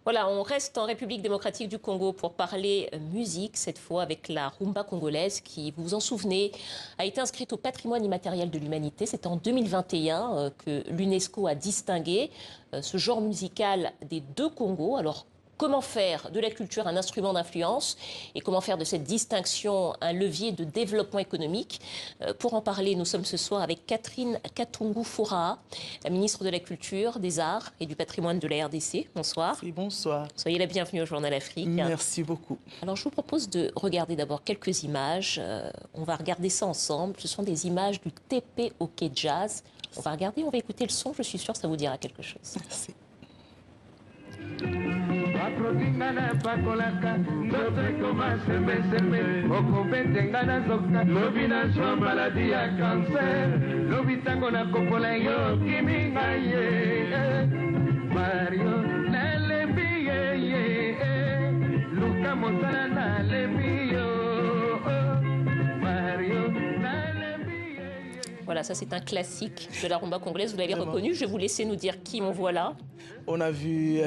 Voilà, on reste en République démocratique du Congo pour parler musique, cette fois avec la rumba congolaise qui, vous vous en souvenez, a été inscrite au patrimoine immatériel de l'humanité. C'est en 2021 que l'UNESCO a distingué ce genre musical des deux Congos. Alors, comment faire de la culture un instrument d'influence et comment faire de cette distinction un levier de développement économique. Pour en parler, nous sommes ce soir avec Catherine Katungu-Furaha, la ministre de la Culture, des Arts et du Patrimoine de la RDC. Bonsoir. Oui, bonsoir. Soyez la bienvenue au Journal Afrique. Merci beaucoup. Alors, je vous propose de regarder d'abord quelques images. On va regarder ça ensemble. Ce sont des images du TP Hockey Jazz. On va regarder, on va écouter le son. Je suis sûre que ça vous dira quelque chose. Merci. Aprokinga na pakolaka ndoto ekoma sembesembe okobetenga na zoka lobi na zwa maladi ya kanser lobi ntango nakopola yo kiminga ye mario nalembi ye luka mosala nalembi yo mario nalembi ye. Voilà, ça c'est un classique de la rumba congolaise. Vous l'avez reconnu. Je vais vous laisser nous dire qui on voit là. On a vu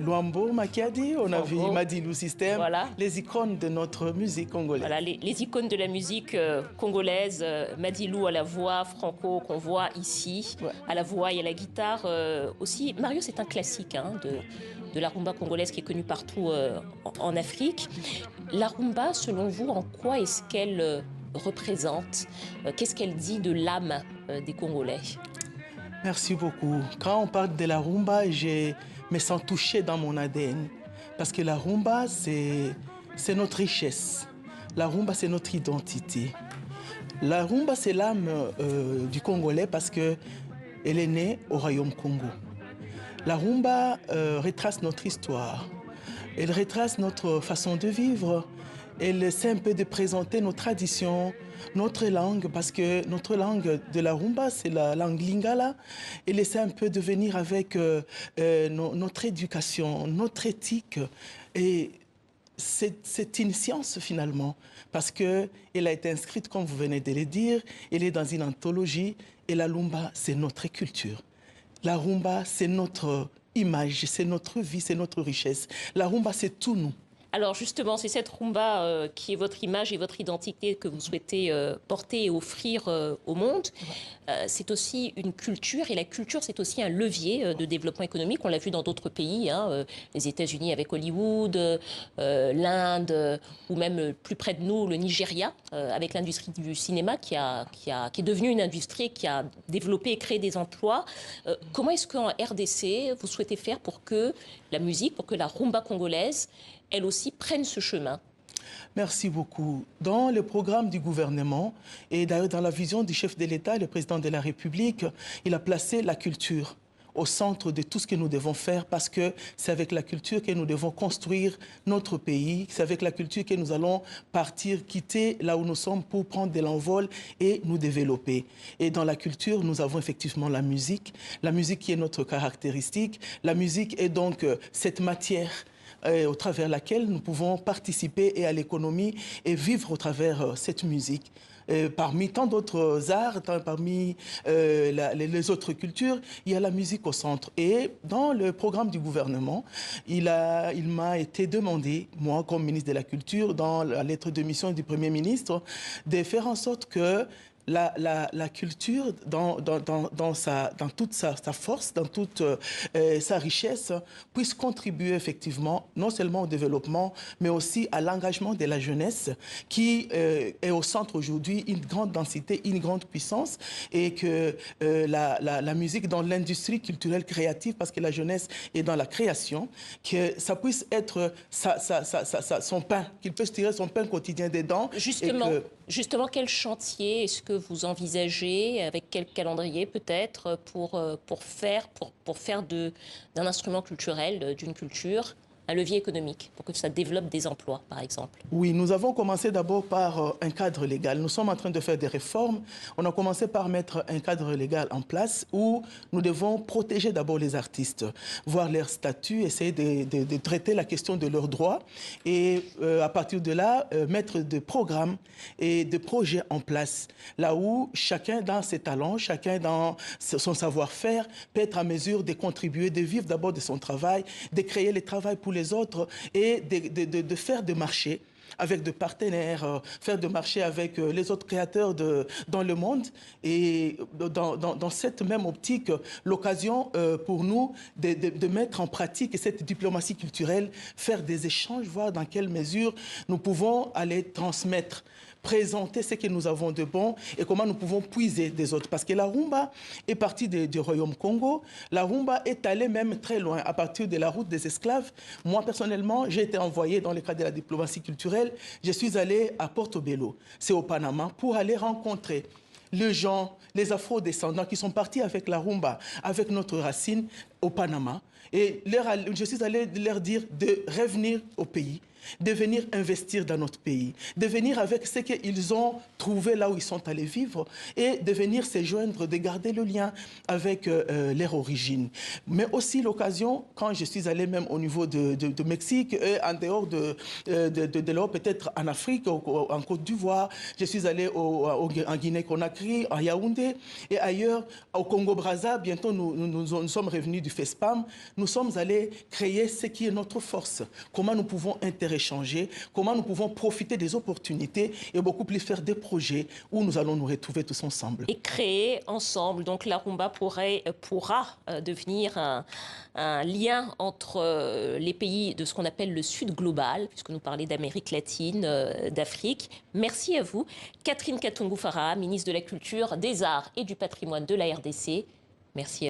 Luambo Makiadi, on a vu Madilou System, voilà. Les icônes de notre musique congolaise. Voilà, les icônes de la musique congolaise, Madilou à la voix, Franco qu'on voit ici, ouais. À la voix et à la guitare aussi. Mario, c'est un classique de la rumba congolaise qui est connue partout en Afrique. La rumba, selon vous, en quoi est-ce qu'elle représente? Qu'est-ce qu'elle dit de l'âme des Congolais? Merci beaucoup. Quand on parle de la rumba, je me sens touché dans mon ADN. Parce que la rumba, c'est notre richesse. La rumba, c'est notre identité. La rumba, c'est l'âme du Congolais parce qu'elle est née au Royaume Congo. La rumba retrace notre histoire. Elle retrace notre façon de vivre. Elle essaie un peu de présenter nos traditions, notre langue, parce que notre langue de la rumba, c'est la langue lingala. Elle essaie un peu de venir avec notre éducation, notre éthique. Et c'est une science finalement, parce qu'elle a été inscrite, comme vous venez de le dire, elle est dans une anthologie. Et la rumba, c'est notre culture. La rumba, c'est notre image, c'est notre vie, c'est notre richesse. La rumba, c'est tout nous. Alors justement, c'est cette rumba qui est votre image et votre identité que vous souhaitez porter et offrir au monde. C'est aussi une culture, et la culture, c'est aussi un levier de développement économique. On l'a vu dans d'autres pays, les États-Unis avec Hollywood, l'Inde, ou même plus près de nous, le Nigeria, avec l'industrie du cinéma qui est devenue une industrie qui a développé et créé des emplois. Comment est-ce qu'en RDC, vous souhaitez faire pour que la musique, pour que la rumba congolaise, elle aussi, prenne ce chemin? Merci beaucoup. Dans le programme du gouvernement et d'ailleurs dans la vision du chef de l'État, le président de la République, il a placé la culture au centre de tout ce que nous devons faire parce que c'est avec la culture que nous devons construire notre pays. C'est avec la culture que nous allons partir, quitter là où nous sommes pour prendre de l'envol et nous développer. Et dans la culture, nous avons effectivement la musique qui est notre caractéristique. La musique est donc cette matière au travers laquelle nous pouvons participer et à l'économie et vivre au travers cette musique. Parmi tant d'autres arts, parmi les autres cultures, il y a la musique au centre. Et dans le programme du gouvernement, il m'a été demandé, moi comme ministre de la Culture, dans la lettre de mission du Premier ministre, de faire en sorte que la culture, dans toute sa force, dans toute sa richesse, puisse contribuer effectivement, non seulement au développement, mais aussi à l'engagement de la jeunesse, qui est au centre aujourd'hui, une grande densité, une grande puissance, et que la musique dans l'industrie culturelle créative, parce que la jeunesse est dans la création, que ça puisse être son pain, qu'il puisse tirer son pain quotidien dedans. Justement, quel chantier est-ce que vous envisagez, avec quel calendrier peut-être, pour faire d'un instrument culturel, d'une culture, un levier économique pour que ça développe des emplois, par exemple? Oui, nous avons commencé d'abord par un cadre légal. Nous sommes en train de faire des réformes. On a commencé par mettre un cadre légal en place où nous devons protéger d'abord les artistes, voir leur statut, essayer de traiter la question de leurs droits et à partir de là, mettre des programmes et des projets en place, là où chacun dans ses talents, chacun dans son savoir-faire peut être à mesure de contribuer, de vivre d'abord de son travail, de créer le travail pour les autres et de faire des marchés avec des partenaires, faire des marchés avec les autres créateurs dans le monde. Et dans cette même optique, l'occasion pour nous de mettre en pratique cette diplomatie culturelle, faire des échanges, voir dans quelle mesure nous pouvons aller transmettre, présenter ce que nous avons de bon et comment nous pouvons puiser des autres. Parce que la rumba est partie du Royaume Congo. La rumba est allée même très loin, à partir de la route des esclaves. Moi, personnellement, j'ai été envoyé dans le cadre de la diplomatie culturelle. Je suis allé à Portobello, c'est au Panama, pour aller rencontrer les gens, les afro-descendants qui sont partis avec la rumba, avec notre racine au Panama. Et je suis allé leur dire de revenir au pays, de venir investir dans notre pays, de venir avec ce qu'ils ont trouvé là où ils sont allés vivre et de venir se joindre, de garder le lien avec leur origine. Mais aussi l'occasion, quand je suis allé même au niveau de Mexique et en dehors de l'Europe, peut-être en Afrique, en Côte d'Ivoire, je suis allé en Guinée-Conakry, à Yaoundé et ailleurs, au Congo-Brazza. Bientôt, nous sommes revenus du FESPAM. Nous sommes allés créer ce qui est notre force. Comment nous pouvons interéchanger, comment nous pouvons profiter des opportunités et beaucoup plus faire des projets où nous allons nous retrouver tous ensemble. Et créer ensemble. Donc la rumba pourra devenir un lien entre les pays de ce qu'on appelle le Sud global, puisque nous parlons d'Amérique latine, d'Afrique. Merci à vous. Catherine Katungu Faraha, ministre de la Culture, des Arts et du Patrimoine de la RDC. Merci à vous.